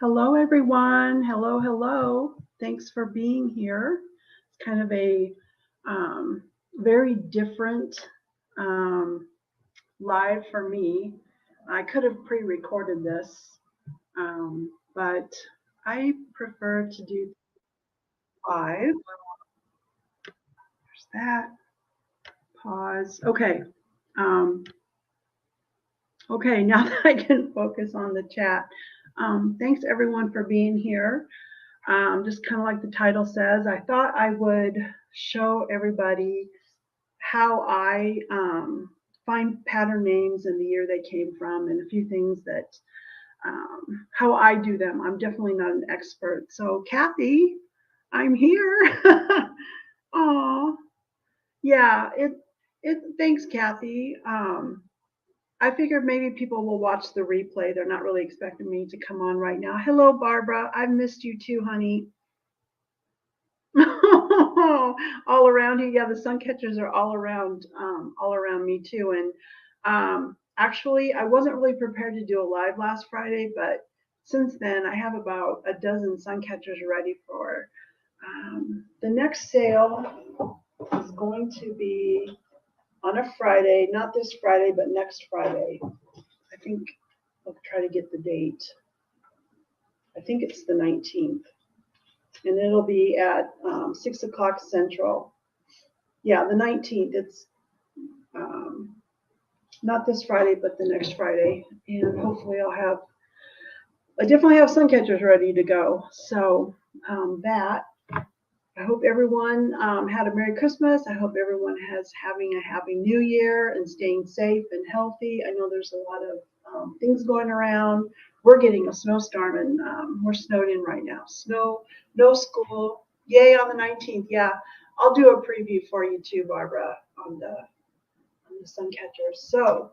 Hello, everyone. Hello, hello. Thanks for being here. It's kind of a very different um, live for me. I could have pre recorded this, but I prefer to do live. There's that. Pause. Okay. Um, okay, now that I can focus on the chat. Thanks, everyone, for being here. Just kind of like the title says, I thought I would show everybody how I find pattern names and the year they came from, and a few things that how I do them. I'm definitely not an expert. So, Kathy, I'm here. Oh, yeah. It. Thanks, Kathy. I figured maybe people will watch the replay. They're not really expecting me to come on right now. Hello, Barbara. I've missed you too, honey. All around you. Yeah, the sun catchers are all around me too. And actually, I wasn't really prepared to do a live last Friday, but since then, I have about a dozen sun catchers ready for the next sale. Is going to be on a Friday, not this Friday, but next Friday. I think I'll try to get the date. I think it's the 19th, and it'll be at 6 o'clock Central. Yeah, the 19th. It's um, not this Friday, but the next Friday, and hopefully I definitely have sun catchers ready to go. So that I hope everyone had a Merry Christmas. I hope everyone has having a Happy New Year and staying safe and healthy. I know there's a lot of things going around. We're getting a snowstorm and we're snowed in right now. Snow, no school. Yay on the 19th. Yeah, I'll do a preview for you too, Barbara, on the sun catchers. So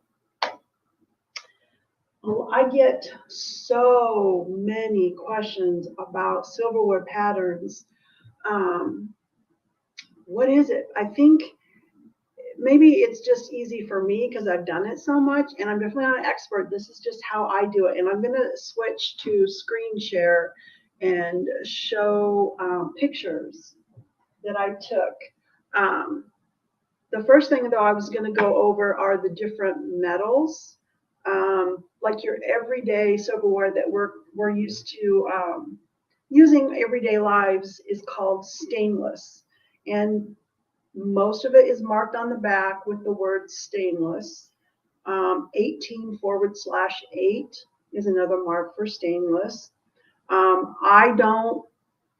I get so many questions about silverware patterns. Um, what is it? I think maybe it's just easy for me because I've done it so much, and I'm definitely not an expert. This is just how I do it. And I'm going to switch to screen share and show pictures that I took. Um, the first thing, though, I was going to go over are the different metals, like your everyday silverware that we're used to using everyday lives is called stainless, and most of it is marked on the back with the word stainless. 18/8 is another mark for stainless. I don't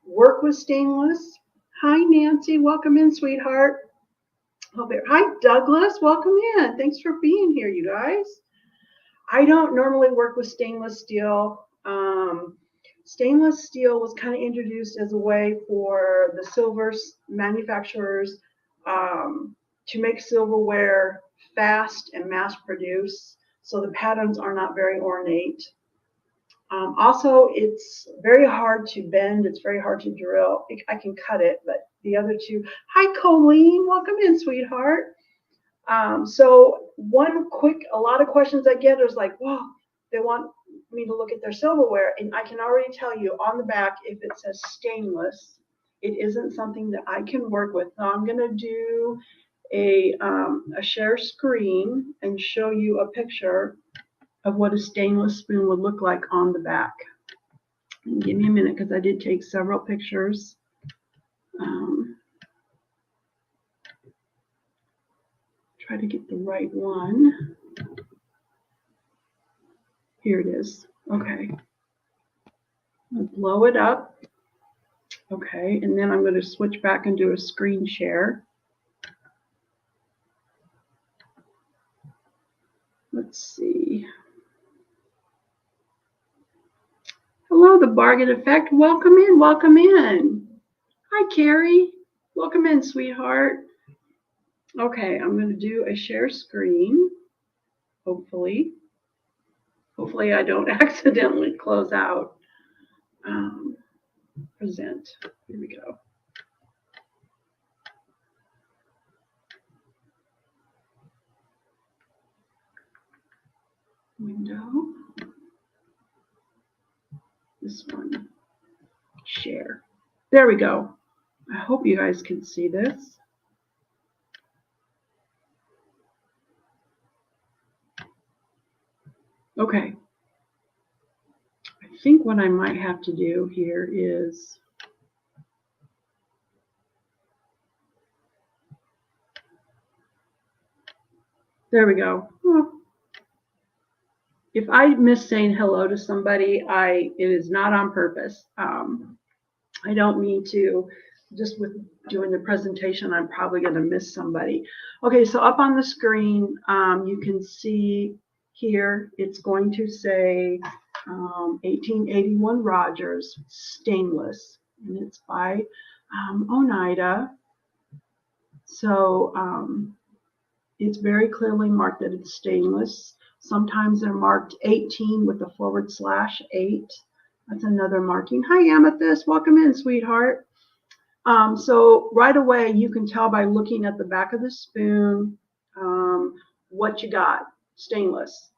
work with stainless. Hi, Nancy. Welcome in, sweetheart. Hi, Douglas. Welcome in. Thanks for being here, you guys. I don't normally work with stainless steel. Stainless steel was kind of introduced as a way for the silver manufacturers to make silverware fast and mass produce, so the patterns are not very ornate. Also, it's very hard to bend. It's very hard to drill. I can cut it, but the other two. Hi, Colleen. Welcome in, sweetheart. So a lot of questions I get is like, well, they want me to look at their silverware, and I can already tell you on the back if it says stainless, it isn't something that I can work with. Now I'm going to do a share screen and show you a picture of what a stainless spoon would look like on the back. And give me a minute because I did take several pictures. Try to get the right one. Here it is. Okay. I'll blow it up. Okay, and then I'm going to switch back and do a screen share. Let's see. Hello, the bargain effect. Welcome in, welcome in. Hi, Carrie. Welcome in, sweetheart. Okay, I'm going to do a share screen, hopefully. Hopefully I don't accidentally close out. Present. Here we go. Window. This one, share. There we go. I hope you guys can see this. Okay. I think what I might have to do here is there we go. If I miss saying hello to somebody, it is not on purpose. I don't mean to. Just with doing the presentation, I'm probably going to miss somebody. Okay, so up on the screen, you can see here, it's going to say 1881 Rogers stainless, and it's by Oneida. So it's very clearly marked that it's stainless. Sometimes they're marked 18 with a /8. That's another marking. Hi, Amethyst. Welcome in, sweetheart. So right away, you can tell by looking at the back of the spoon what you got. Stainless.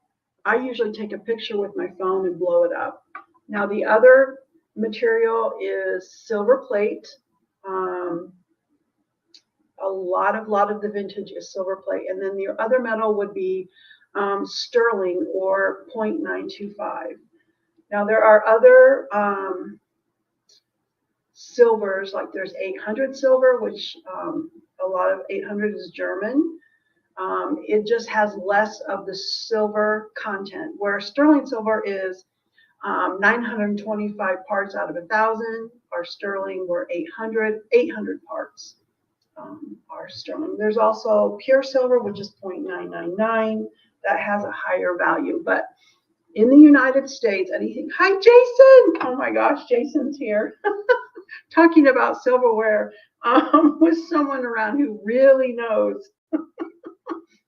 I usually take a picture with my phone and blow it up. Now, the other material is silver plate. A lot of the vintage is silver plate. And then the other metal would be sterling or 0.925. Now, there are other silvers, like there's 800 silver, which a lot of 800 is German. It just has less of the silver content, where sterling silver is 925 parts out of 1,000 are sterling, where 800 parts are sterling. There's also pure silver, which is 0.999, that has a higher value. But in the United States, anything. Hi, Jason. Oh my gosh, Jason's here. Talking about silverware with someone around who really knows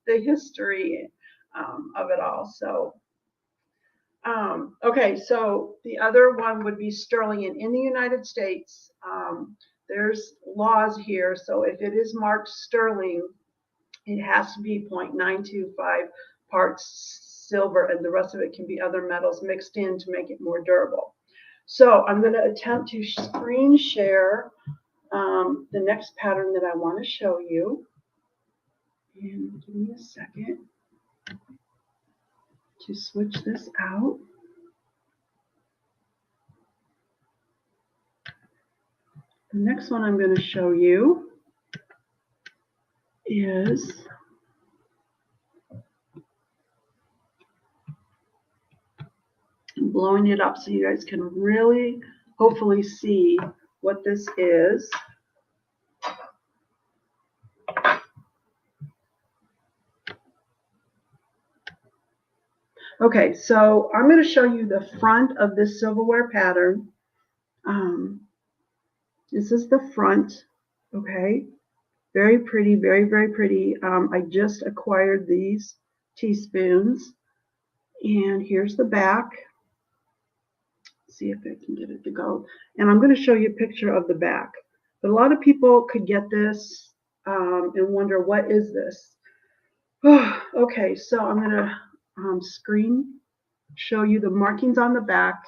the history of it all. So, okay, so the other one would be sterling. And in the United States, there's laws here. So if it is marked sterling, it has to be 0.925 parts silver, and the rest of it can be other metals mixed in to make it more durable. So I'm going to attempt to screen share the next pattern that I want to show you. And give me a second to switch this out. The next one I'm going to show you is blowing it up so you guys can really hopefully see what this is. Okay, so I'm going to show you the front of this silverware pattern. This is the front, okay? Very pretty, very, very pretty. I just acquired these teaspoons. And here's the back. See if I can get it to go. And I'm going to show you a picture of the back. But a lot of people could get this and wonder, what is this? Okay, so I'm going to screen show you the markings on the back.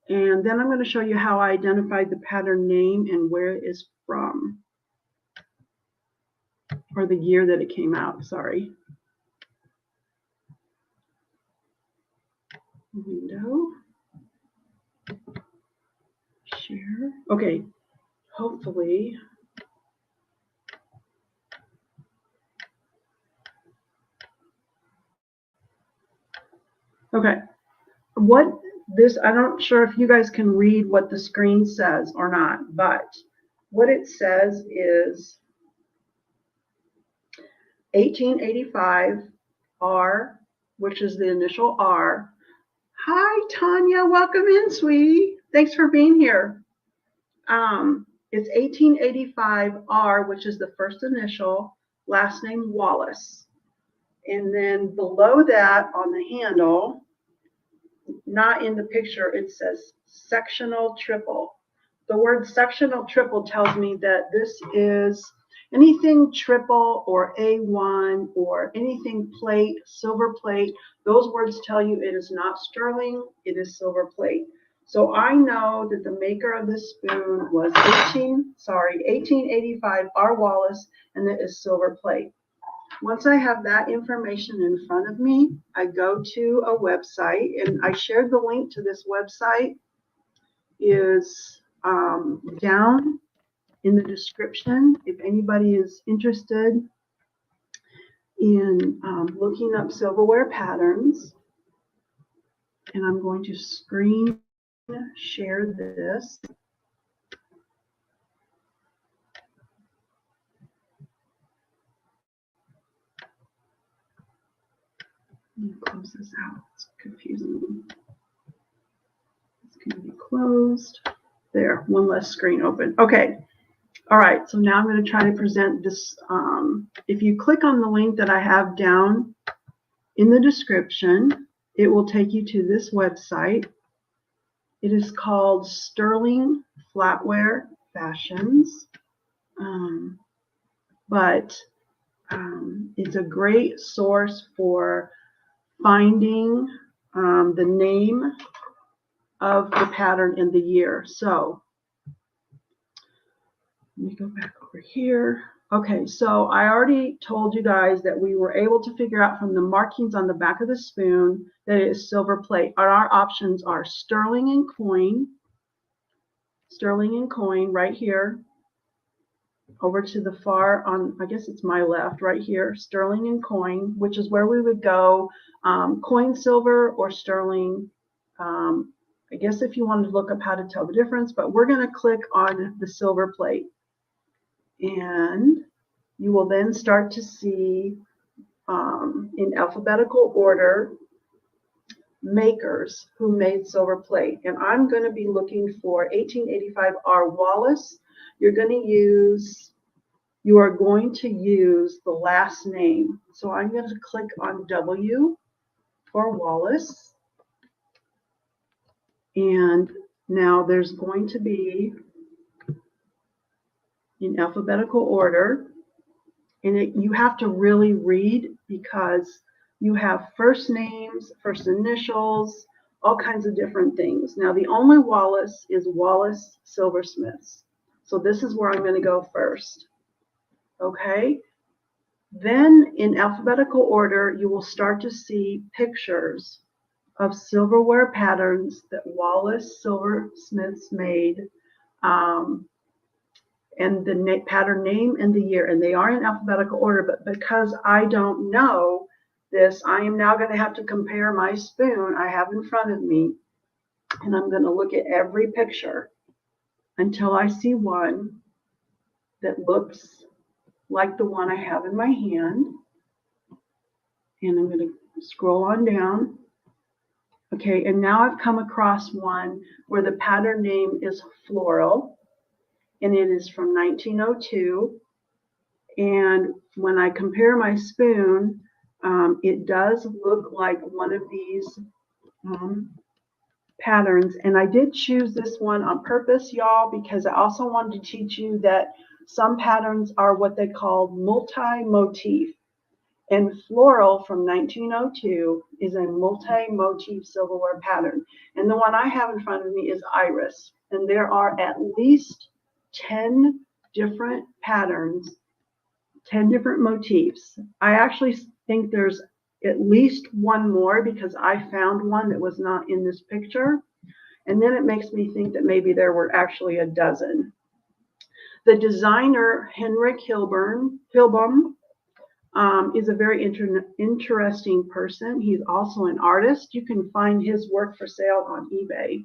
And then I'm going to show you how I identified the pattern name and where it is from. Or the year that it came out, sorry. Window. Share. Okay, hopefully. Okay, I'm not sure if you guys can read what the screen says or not, but what it says is 1885 R, which is the initial R. Hi, Tanya, welcome in, sweetie. Thanks for being here. It's 1885 R, which is the first initial, last name Wallace. And then below that on the handle, not in the picture, it says sectional triple. The word sectional triple tells me that this is anything triple or A1 or anything plate, silver plate. Those words tell you it is not sterling, it is silver plate. So I know that the maker of this spoon was 1885 R. Wallace, and it is silver plate. Once I have that information in front of me, I go to a website, and I shared the link to this website is down in the description if anybody is interested in looking up silverware patterns. And I'm going to screen share this. Let me close this out. It's confusing. It's going to be closed. There, one less screen open. Okay. All right. So now I'm going to try to present this. If you click on the link that I have down in the description, it will take you to this website. It is called Sterling Flatware Fashions. But it's a great source for finding the name of the pattern in the year. So let me go back over here. Okay, so I already told you guys that we were able to figure out from the markings on the back of the spoon that it is silver plate. Our options are sterling and coin right here. Over to the far on, I guess it's my left, right here, sterling and coin, which is where we would go, coin silver or sterling. I guess if you wanted to look up how to tell the difference, but we're going to click on the silver plate. And you will then start to see in alphabetical order makers who made silver plate. And I'm going to be looking for 1885 R. Wallace. You are going to use the last name. So I'm going to click on W for Wallace. And now there's going to be in alphabetical order. And you have to really read because you have first names, first initials, all kinds of different things. Now the only Wallace is Wallace Silversmiths. So this is where I'm going to go first. Okay. Then in alphabetical order, you will start to see pictures of silverware patterns that Wallace Silversmiths made, and the pattern name and the year. And they are in alphabetical order, but because I don't know this, I am now going to have to compare my spoon I have in front of me, and I'm going to look at every picture until I see one that looks like the one I have in my hand. And I'm going to scroll on down. Okay, and now I've come across one where the pattern name is Floral, and it is from 1902. And when I compare my spoon, it does look like one of these patterns. And I did choose this one on purpose, y'all, because I also wanted to teach you that some patterns are what they call multi-motif. And Floral from 1902 is a multi-motif silverware pattern. And the one I have in front of me is Iris. And there are at least 10 different patterns, 10 different motifs. I actually think there's at least one more because I found one that was not in this picture. And then it makes me think that maybe there were actually a dozen. The designer, Henrik Hilbom, is a very interesting person. He's also an artist. You can find his work for sale on eBay.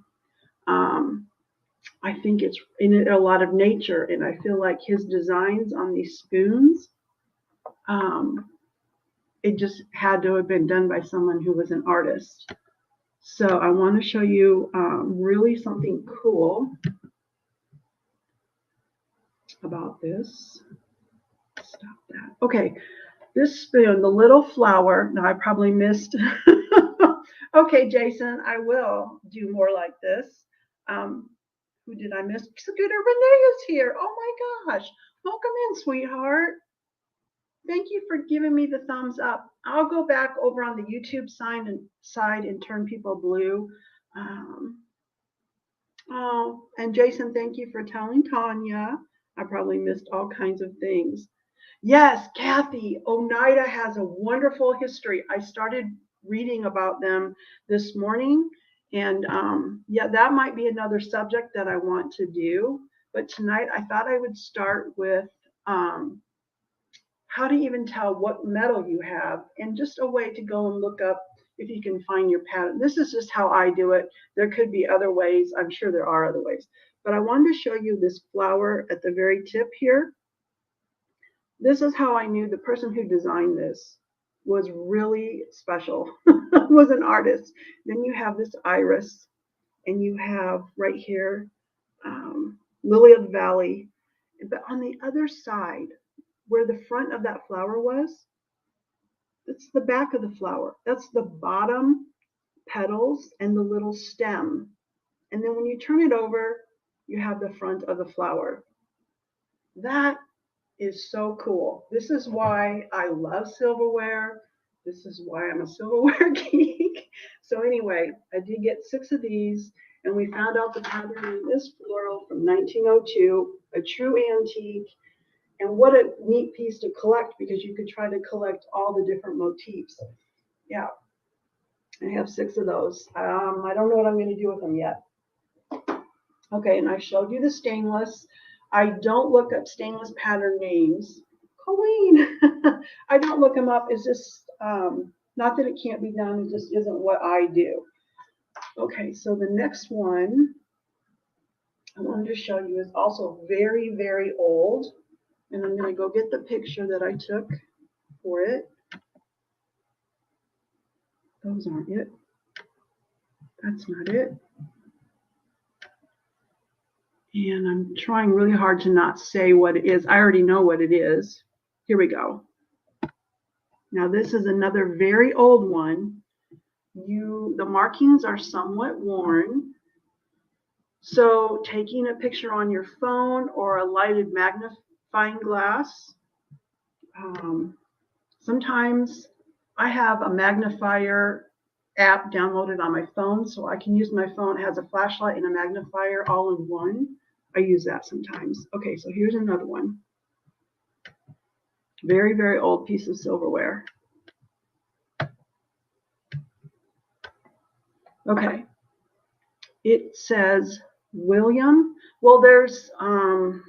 I think it's in a lot of nature, and I feel like his designs on these spoons, it just had to have been done by someone who was an artist. So I want to show you really something cool about this. Stop that. Okay. This spoon, the little flower, now I probably missed. Okay, Jason, I will do more like this. Who did I miss? Scooter Renee is here. Oh my gosh. Welcome in, sweetheart. Thank you for giving me the thumbs up. I'll go back over on the YouTube side and turn people blue. Oh, and Jason, thank you for telling Tanya. I probably missed all kinds of things. Yes, Kathy, Oneida has a wonderful history. I started reading about them this morning, and yeah, that might be another subject that I want to do. But tonight, I thought I would start with um, how to even tell what metal you have, and just a way to go and look up if you can find your pattern. This is just how I do it. There could be other ways. I'm sure there are other ways. But I wanted to show you this flower at the very tip here. This is how I knew the person who designed this was really special, was an artist. Then you have this iris, and you have right here lily of the valley. But on the other side, where the front of that flower was, that's the back of the flower. That's the bottom petals and the little stem. And then when you turn it over, you have the front of the flower. That is so cool. This is why I love silverware. This is why I'm a silverware geek. So anyway, I did get 6 of these, and we found out the pattern is floral from 1902, a true antique. And what a neat piece to collect, because you could try to collect all the different motifs. Yeah, I have 6 of those. I don't know what I'm going to do with them yet. Okay, and I showed you the stainless. I don't look up stainless pattern names. Colleen, I don't look them up. It's just not that it can't be done. It just isn't what I do. Okay, so the next one I wanted to show you is also very, very old. And I'm going to go get the picture that I took for it. Those aren't it. That's not it. And I'm trying really hard to not say what it is. I already know what it is. Here we go. Now this is another very old one. The markings are somewhat worn. So taking a picture on your phone or a lighted magnifying glass. Sometimes I have a magnifier app downloaded on my phone, so I can use my phone. It has a flashlight and a magnifier all in one. I use that sometimes. Okay, so here's another one. Very, very old piece of silverware. Okay. It says William. Well, there's, oh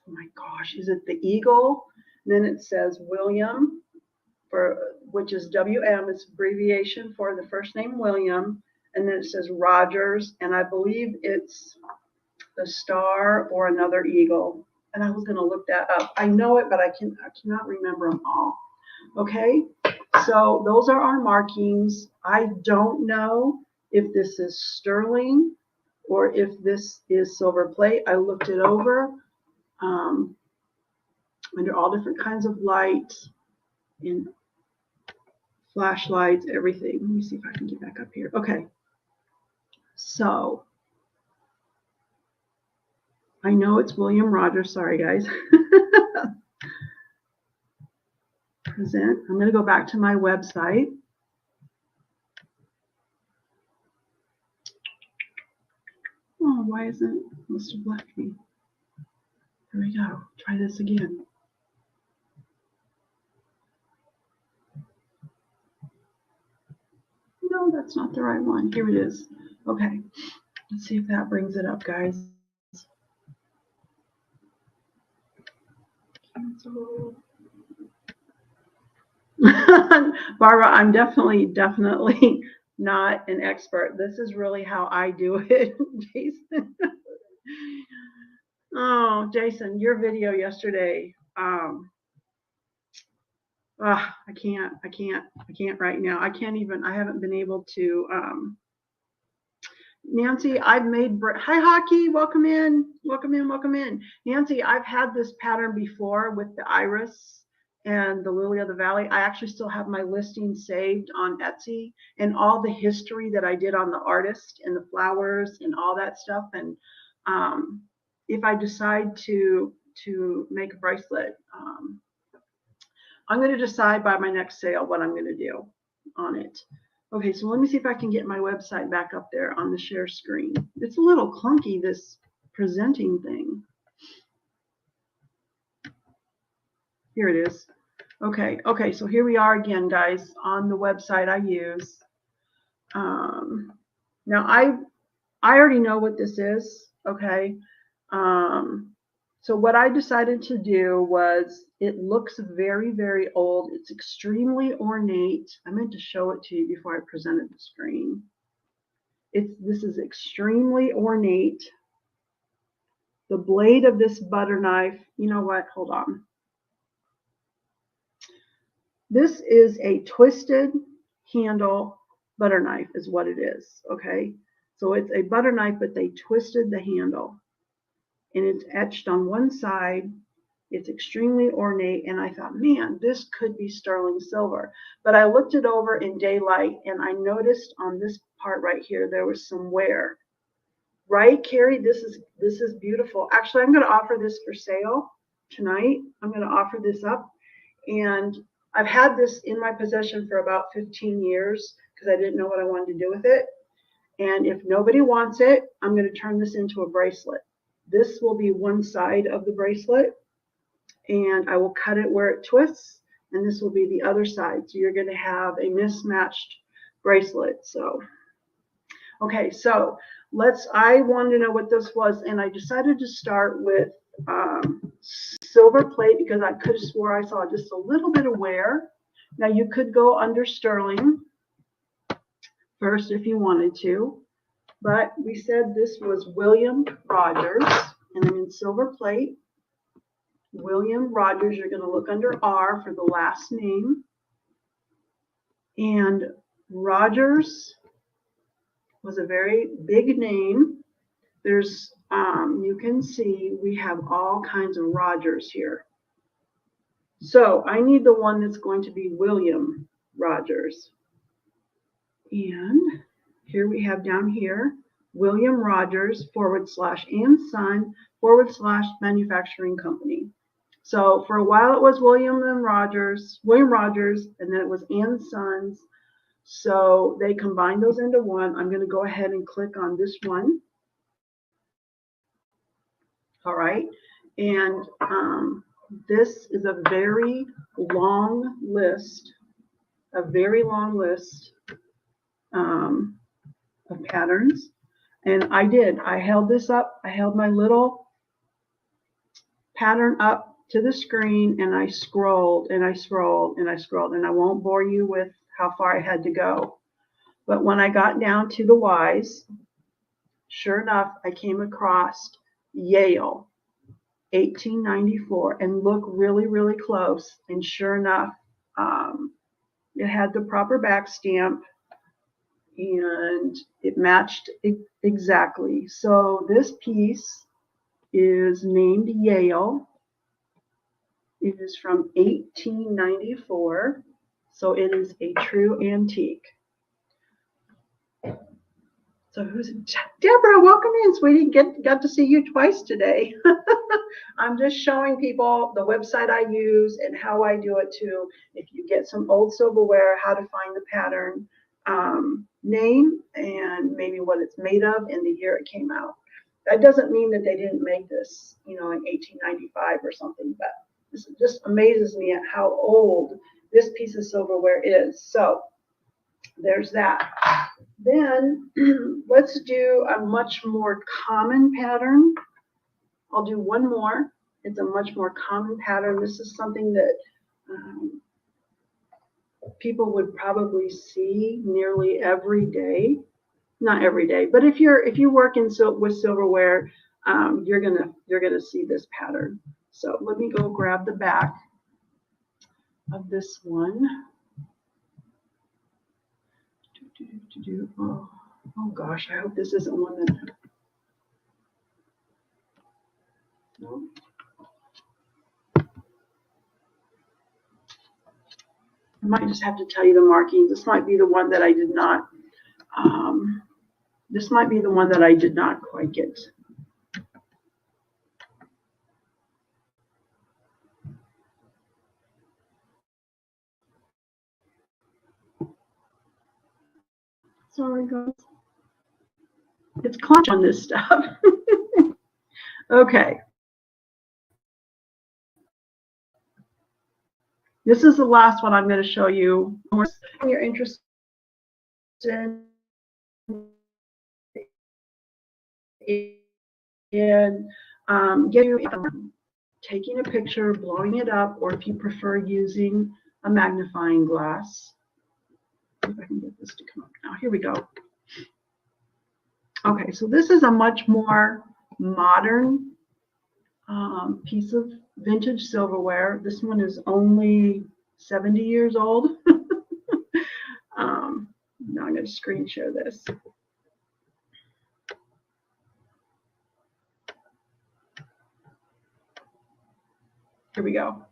my gosh, is it the eagle? And then it says William, which is WM. It's abbreviation for the first name William. And then it says Rogers, and I believe it's the star or another eagle. And I was going to look that up. I know it, but I cannot remember them all. Okay, so those are our markings. I don't know if this is sterling or if this is silver plate. I looked it over under all different kinds of light and flashlights, everything. Let me see if I can get back up here. Okay, so I know it's William Rogers. Sorry, guys. Present. I'm going to go back to my website. Oh, why isn't it? Must have left me. Here we go. Try this again. No, that's not the right one. Here it is. Okay. Let's see if that brings it up, guys. Cancel. Barbara, I'm definitely not an expert. This is really how I do it, Jason. Oh, Jason, your video yesterday. I can't right now. I haven't been able to. Nancy, I've made, hi Hockey, welcome in. Nancy, I've had this pattern before with the iris and the lily of the valley. I actually still have my listing saved on Etsy and all the history that I did on the artist and the flowers and all that stuff. And if I decide to make a bracelet, I'm going to decide by my next sale what I'm going to do on it. Okay, so let me see if I can get my website back up there on the share screen. It's a little clunky, this presenting thing. Here it is. Okay, so here we are again, guys, on the website I use. Now I already know what this is, okay? So what I decided to do was, it looks very, very old. It's extremely ornate. I meant to show it to you before I presented the screen. This is extremely ornate. The blade of this butter knife, you know what? Hold on. This is a twisted handle butter knife is what it is, okay? So it's a butter knife, but they twisted the handle. And it's etched on one side. It's extremely ornate, and I thought, man, this could be sterling silver. But I looked it over in daylight, and I noticed on this part right here there was some wear. Right, Carrie? This is beautiful. Actually, I'm going to offer this for sale tonight. I'm going to offer this up, and I've had this in my possession for about 15 years because I didn't know what I wanted to do with it. And if nobody wants it, I'm going to turn this into a bracelet. This will be one side of the bracelet, and I will cut it where it twists, and this will be the other side. So you're going to have a mismatched bracelet. So, okay, so I wanted to know what this was, and I decided to start with silver plate because I could have swore I saw just a little bit of wear. Now you could go under sterling first if you wanted to, but we said this was William Rogers, and I'm in silver plate. William Rogers, you're going to look under R for the last name. And Rogers was a very big name. There's, you can see we have all kinds of Rogers here. So I need the one that's going to be William Rogers. And here we have down here, William Rogers / and Son / manufacturing company. So for a while it was William Rogers, and then it was and Sons. So they combined those into one. I'm going to go ahead and click on this one. All right. And this is a very long list, of patterns. And I held this up. I held my little pattern up to the screen, and I scrolled and I scrolled and I scrolled, and I won't bore you with how far I had to go. But when I got down to the Y's, sure enough, I came across Yale, 1894, and look really, really close. And sure enough, it had the proper back stamp, and it matched exactly. So this piece is named Yale. It is from 1894, so it is a true antique. So who's Deborah? Welcome in, sweetie. Got to see you twice today. I'm just showing people the website I use and how I do it too. If you get some old silverware, how to find the pattern, name, and maybe what it's made of and the year it came out. That doesn't mean that they didn't make this, in 1895 or something, but this just amazes me at how old this piece of silverware is. So there's that. Then let's do a much more common pattern. I'll do one more. It's a much more common pattern. This is something that people would probably see nearly every day. Not every day, but if you work with silverware, you're gonna see this pattern. So let me go grab the back of this one. Oh gosh, I hope this isn't one that. No. I might just have to tell you the markings. This might be the one that I did not. This might be the one that I did not quite get. Sorry, guys. It's clutch on this stuff. Okay. This is the last one I'm going to show you. If you're interested in taking a picture, blowing it up, or if you prefer using a magnifying glass. If I can get this to come up now. Here we go. Okay, so this is a much more modern piece of vintage silverware. This one is only 70 years old. Now I'm going to screen share this. Here we go.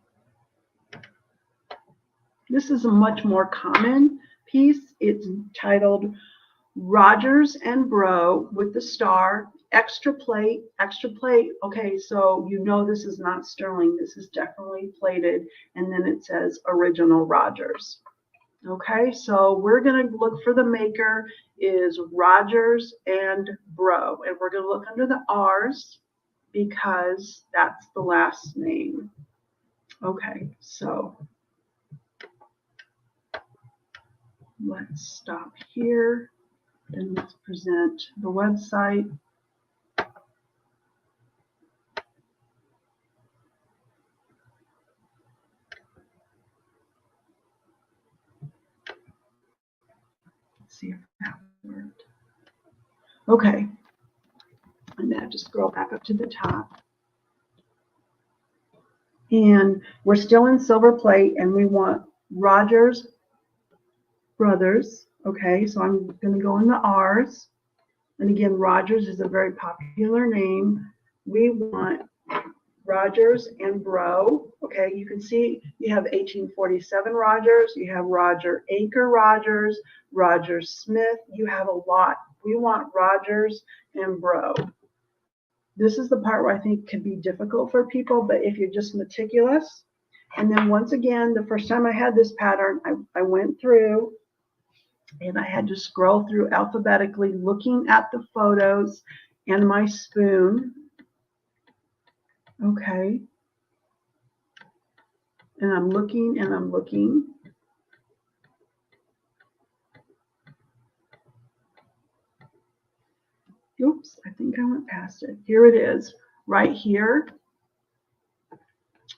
This is a much more common piece. It's titled Rogers and Bro with the star, extra plate, extra plate. Okay, so you know this is not sterling. This is definitely plated. And then it says original Rogers. Okay, so we're going to look for the maker is Rogers and Bro. And we're going to look under the R's because that's the last name. Okay, so let's stop here. Then let's present the website. Let's see if that worked. Okay. And now just scroll back up to the top. And we're still in silver plate and we want Rogers Brothers. Okay, so I'm going to go in the R's. And again, Rogers is a very popular name. We want Rogers and Bro. Okay, you can see you have 1847 Rogers, you have Roger Acre Rogers, Roger Smith. You have a lot. We want Rogers and Bro. This is the part where I think can be difficult for people, but if you're just meticulous. And then once again, the first time I had this pattern, I went through and I had to scroll through alphabetically looking at the photos and my spoon. Okay. And I'm looking and I'm looking. Oops, I think I went past it. Here it is, right here.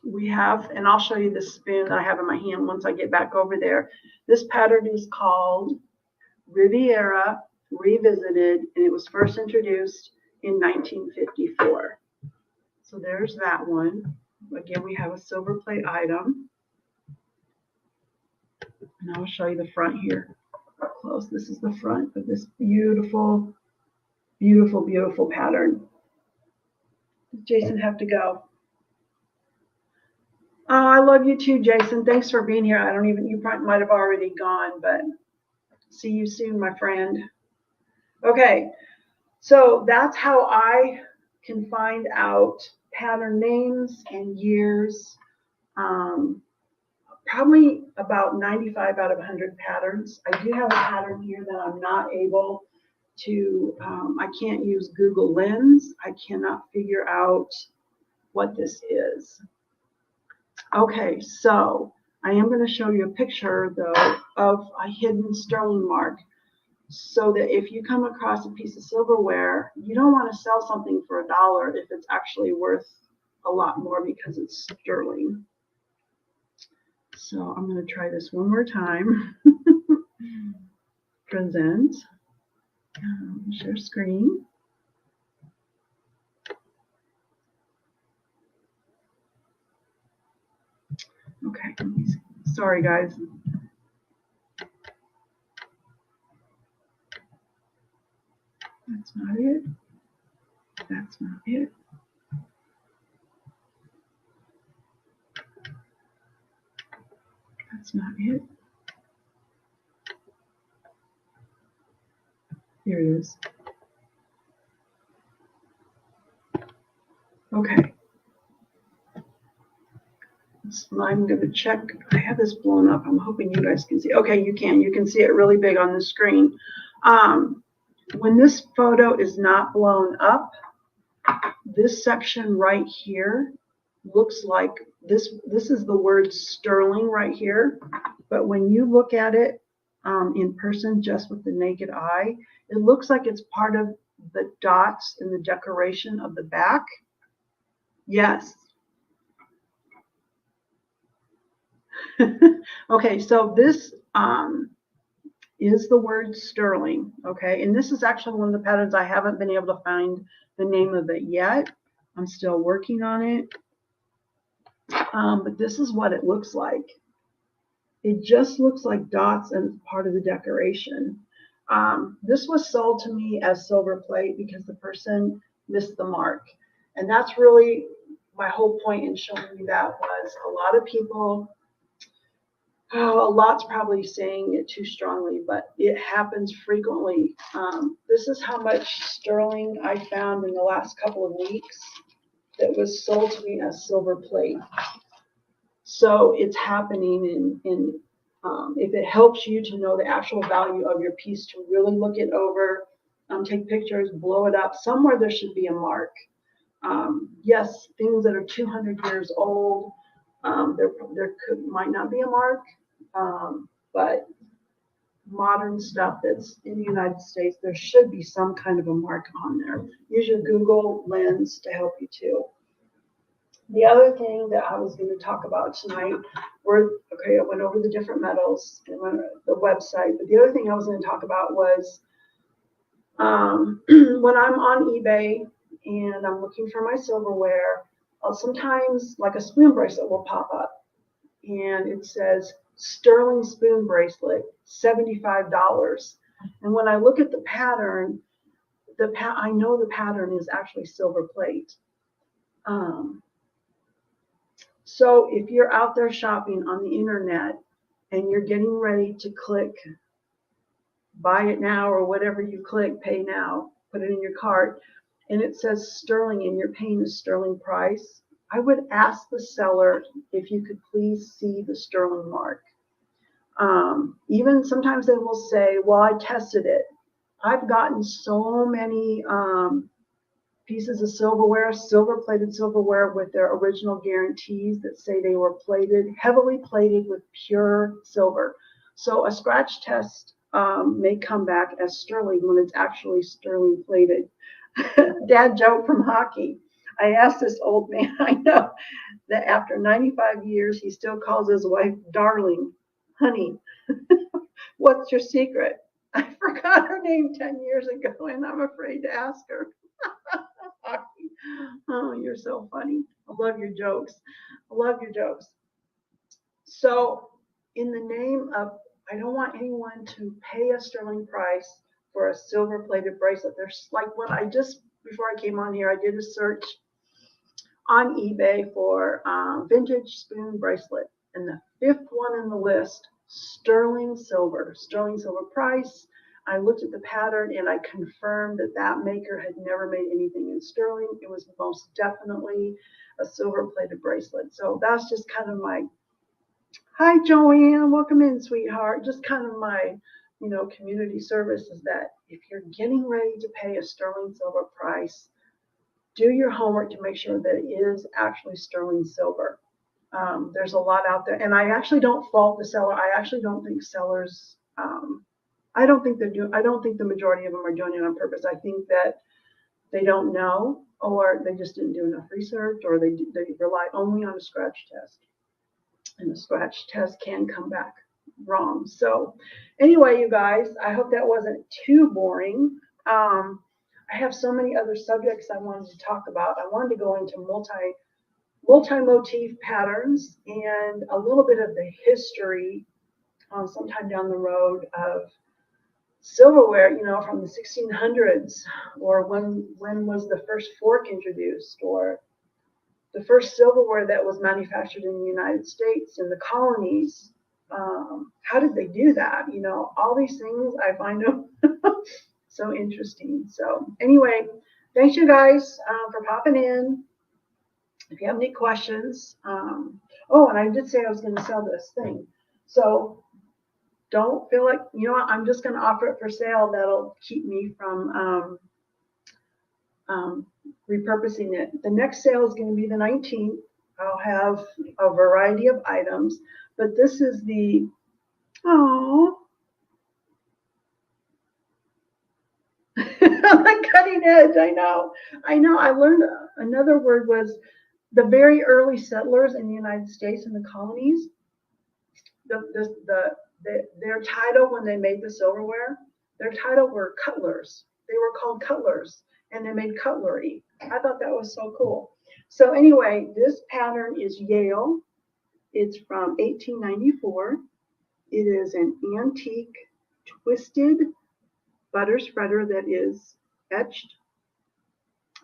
We have, and I'll show you the spoon that I have in my hand once I get back over there. This pattern is called Riviera Revisited, and it was first introduced in 1954. So there's that one. Again, we have a silver plate item. And I'll show you the front here up close. This is the front of this beautiful, beautiful, beautiful pattern. Does Jason have to go? Oh, I love you too, Jason. Thanks for being here. I don't even, you probably might have already gone, but see you soon, my friend. Okay, so that's how I can find out pattern names and years. Probably about 95 out of 100 patterns. I do have a pattern here that I'm not able to, I can't use Google Lens. I cannot figure out what this is. Okay, so I am going to show you a picture, though, of a hidden sterling mark so that if you come across a piece of silverware, you don't want to sell something for $1 if it's actually worth a lot more because it's sterling. So I'm going to try this one more time. Present. Share screen. Okay, sorry guys. That's not it. That's not it. That's not it. Here it is. Okay. So I'm going to check. I have this blown up. I'm hoping you guys can see. Okay, you can. You can see it really big on the screen. When this photo is not blown up, this section right here looks like this is the word sterling right here. But when you look at it in person, just with the naked eye, it looks like it's part of the dots in the decoration of the back. Yes. Okay, so this is the word sterling, okay? And this is actually one of the patterns I haven't been able to find the name of it yet. I'm still working on it. But this is what it looks like. It just looks like dots and it's part of the decoration. This was sold to me as silver plate because the person missed the mark. And that's really my whole point in showing you that was a lot of people, a lot's probably saying it too strongly, but it happens frequently. This is how much sterling I found in the last couple of weeks that was sold to me as silver plate. So it's happening in if it helps you to know the actual value of your piece, to really look it over, take pictures, blow it up. Somewhere there should be a mark. Yes, things that are 200 years old, might not be a mark, but modern stuff that's in the United States, there should be some kind of a mark on there. Use your Google Lens to help you too. The other thing that I was going to talk about tonight I went over the different metals and the website, but the other thing I was going to talk about was when I'm on eBay and I'm looking for my silverware, sometimes like a spoon bracelet will pop up and it says sterling spoon bracelet, $75. And when I look at the pattern, I know the pattern is actually silver plate. So if you're out there shopping on the internet and you're getting ready to click buy it now or whatever you click, pay now, put it in your cart, and it says sterling and you're paying a sterling price, I would ask the seller if you could please see the sterling mark. Even sometimes they will say, well, I tested it. I've gotten so many pieces of silverware, silver-plated silverware with their original guarantees that say they were plated, heavily plated with pure silver. So a scratch test may come back as sterling when it's actually sterling plated. Dad joke from hockey. I asked this old man I know that after 95 years, he still calls his wife darling, honey. What's your secret? I forgot her name 10 years ago and I'm afraid to ask her. Oh, you're so funny. I love your jokes. I love your jokes. So in the name of, I don't want anyone to pay a sterling price for a silver plated bracelet. There's like what I just, before I came on here, I did a search on eBay for vintage spoon bracelet. And the fifth one in the list, sterling silver price. I looked at the pattern and I confirmed that that maker had never made anything in sterling. It was most definitely a silver plated bracelet. So that's just kind of my, hi Joanne, welcome in sweetheart. Just kind of my, community service is that if you're getting ready to pay a sterling silver price, do your homework to make sure that it is actually sterling silver. There's a lot out there, and I actually don't fault the seller. I actually don't think sellers, I don't think the majority of them are doing it on purpose. I think that they don't know, or they just didn't do enough research, or they rely only on a scratch test. And the scratch test can come back wrong. So anyway, you guys, I hope that wasn't too boring. I have so many other subjects I wanted to talk about. I wanted to go into multi-motif patterns and a little bit of the history sometime down the road of silverware, from the 1600s, or when was the first fork introduced, or the first silverware that was manufactured in the United States, in the colonies. How did they do that? All these things I find them so interesting. So anyway, thanks you guys for popping in. If you have any questions, and I did say I was going to sell this thing. So don't feel like, you know what, I'm just going to offer it for sale. That'll keep me from repurposing it. The next sale is going to be the 19th. I'll have a variety of items, but this is the, oh, the cutting edge. I know. I learned another word was the very early settlers in the United States in the colonies. Their title when they made the silverware, their title were cutlers. They were called cutlers, and they made cutlery. I thought that was so cool. So anyway, this pattern is Yale. It's from 1894. It is an antique twisted butter spreader that is etched.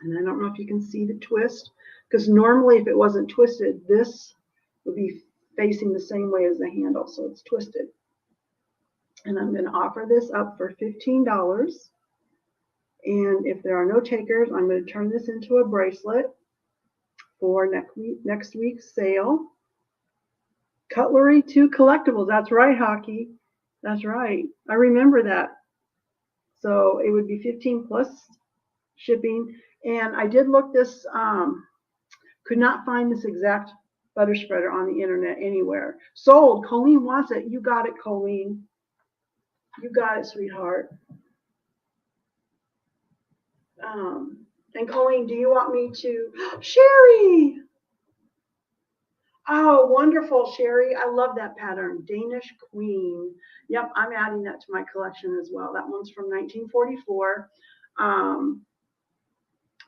And I don't know if you can see the twist, because normally if it wasn't twisted, this would be facing the same way as the handle, so it's twisted. And I'm going to offer this up for $15. And if there are no takers, I'm going to turn this into a bracelet for next week's sale. Cutlery to collectibles. That's right, Hockey. That's right. I remember that. So it would be 15 plus shipping. And I did look this, could not find this exact butter spreader on the internet anywhere. Sold. Colleen wants it. You got it, Colleen. You got it, sweetheart. And Colleen, do you want me to? Sherry! Oh, wonderful, Sherry. I love that pattern. Danish Queen. Yep, I'm adding that to my collection as well. That one's from 1944.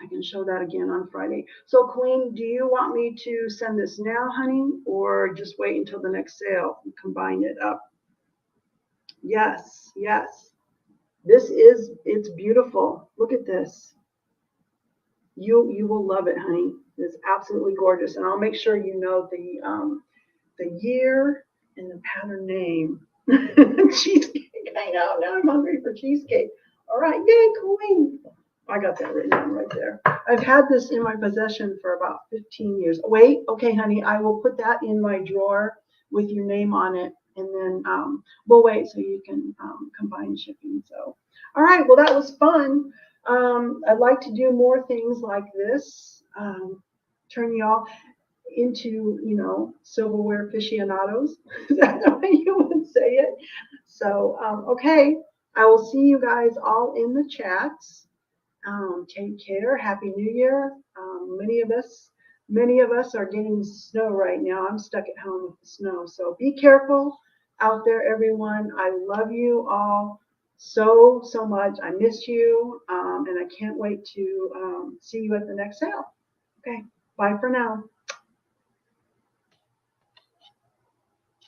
I can show that again on Friday. So, Colleen, do you want me to send this now, honey, or just wait until the next sale and combine it up? Yes, yes. It's beautiful. Look at this. You will love it, honey. It's absolutely gorgeous, and I'll make sure you know the year and the pattern name. Cheesecake. I know. Now I'm hungry for cheesecake. All right, yay, Colleen. I got that written down right there. I've had this in my possession for about 15 years. Wait, okay, honey, I will put that in my drawer with your name on it, and then we'll wait so you can combine shipping. So, all right, well, that was fun. I'd like to do more things like this, turn y'all into, silverware aficionados. Is that the way you would say it? So, okay, I will see you guys all in the chats. Take care. Happy New Year. Many of us are getting snow right now. I'm stuck at home with the snow. So be careful out there, everyone. I love you all so much. I miss you, and I can't wait to see you at the next sale. Okay, bye for now.